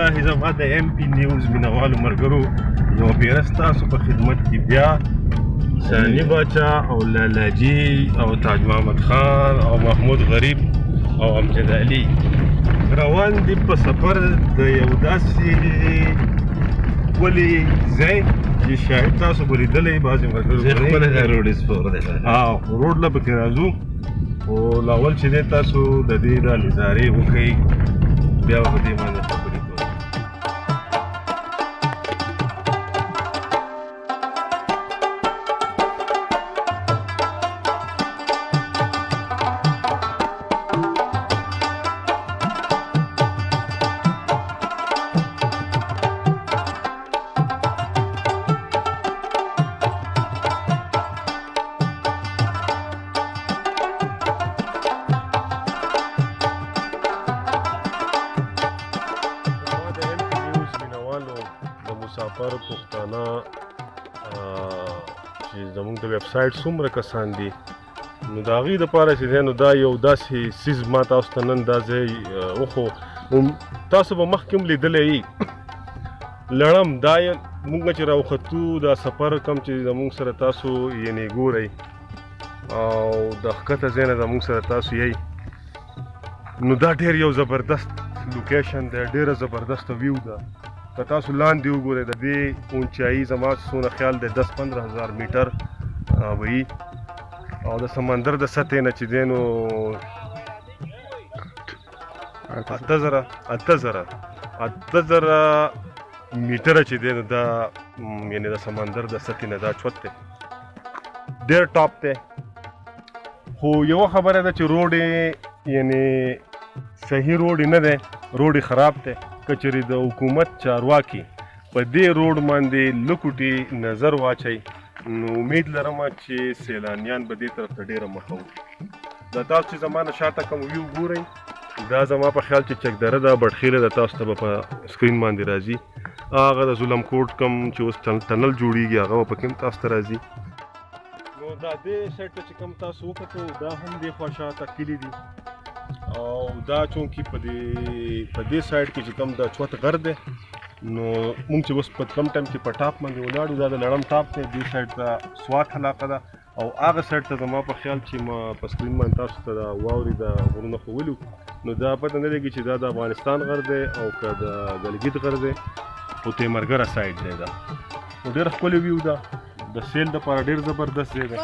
الله زما د ایم پی نیوز مینوالو ملګرو یو پیره ستاسو په خدمت کې بیا ثاني باچا او لالاجي او تاج محمد خان او محمود غریب او امجد علي روان دي په سفر د یو داسې ولې ځای چې شاید تاسو به لیدلی بعضې ملګرو روډ له پکې راځو خو لاول چې دی تاسو د دې دا نظارې وښئ بیا به په دې باندې خبرې کوو مسافر پښتانه چې زموږ د ویب سایټ څومره کسان دي نو د هغوی دپاره چې دی نو دا یو داسې څیز ما تاسو ته نن دا ځای وښو تاسو به مخکې هم لیدلی یي لړم دا موږ چې راوختو دا سفر کم چې زموږ سره تاسو یعنې ګورئ او د ښکته ځای نه زموږ سره تاسو یئ نو دا ډېر یو زبردست لوکیشن دی ډېره زبردسته ویو ده که تاسو لاندې وګورئ د دې اونچایي زما څونه خیال دی 10-15 هزار میټر به وي او د سمندر د سطحې نه چې دی نو 8,000 میټره چې دی نو دا یعنې د سمندر د سطحې نه دا چوت دی ډېر ټاپ دی خو یوه خبره ده چې روډ یعنې صحیح روډ نه دی روډ خراب دی که چېرې د حکومت چارواکي په دې روډ باندې لکوټې نظر واچوي نو امید لرم چې سیلانیان به دې طرف ته ډېره مخه وکړي دا تاسو چې زما نه شاته کوم ویو ګورئ دا زما په خیال چې چکدره ده بټخیله ده تاسو ته به په سکرین باندې راځي هغه د ظلم کوټ کم چې اوس ټنل جوړیږي هغه به پکې هم تاسو ته راځي نو دا دې سایډ ته چې کوم تاسو وکتو دا هم دې خوا شاته کلي دي او دا چونکې په دې سایډ کې چې کوم دا چوت غر دی نو موږ چې اوس په کم ټایم کې په ټاپ باندې ولاړو دا د لړم ټاپ دی دې سایډ ته سوات علاقه ده او هغه سایډ ته زما په خیال چې ما په سکرین باندې تاسو ته د واورې د غرونه ښولو نو دا پته نه لګي چې دا د افغانستان غر دی او که د ګلګت غر دی خو تیمرګره سایډ دی دا نو ډېر ښکلی ویو ده د سیل دپاره ډېر زبردست دی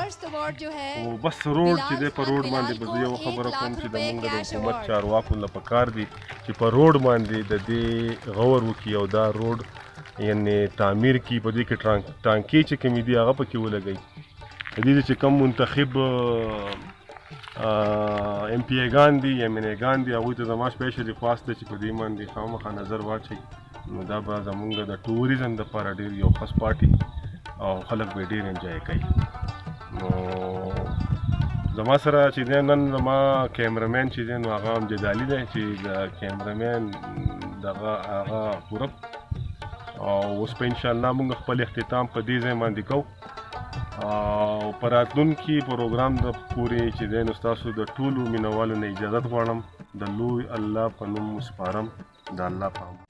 او بس روډ چې دی په روډ باندې به زه یوه خبره کوم چې زموږ د حکومت چارواکو له پکار دي چې په روډ باندې د دې غور وکړي او دا روډ یعنې تعمیر کړي په دې کې ټانکې چې کومې دي هغه پکې ولګوي د دې چې کوم منتخب ایم پی ایګان دي ایم این ایګان دي هغوی ته زما سپیشلي خواست دی چې په دې باندې خامخا نظر واچوي نو دا به زموږ د ټوریزم دپاره ډېر یو ښه سپاټ او خلک به ډېر انجوای کوي نو زما سره چې دی نن زما کیمرمین چې دی نو هغه امجد علي دی چې د کیمرمین دغه هغه پوره او اوس په انشاءالله موږ خپل اختتام په دې ځای باندې کوو او په راتلونکي پروګرام د پورې چې دی نو ستاسو د ټولو مینوالو نه اجازت غواړم د لوی الله په نوم وسپارم د الله په امان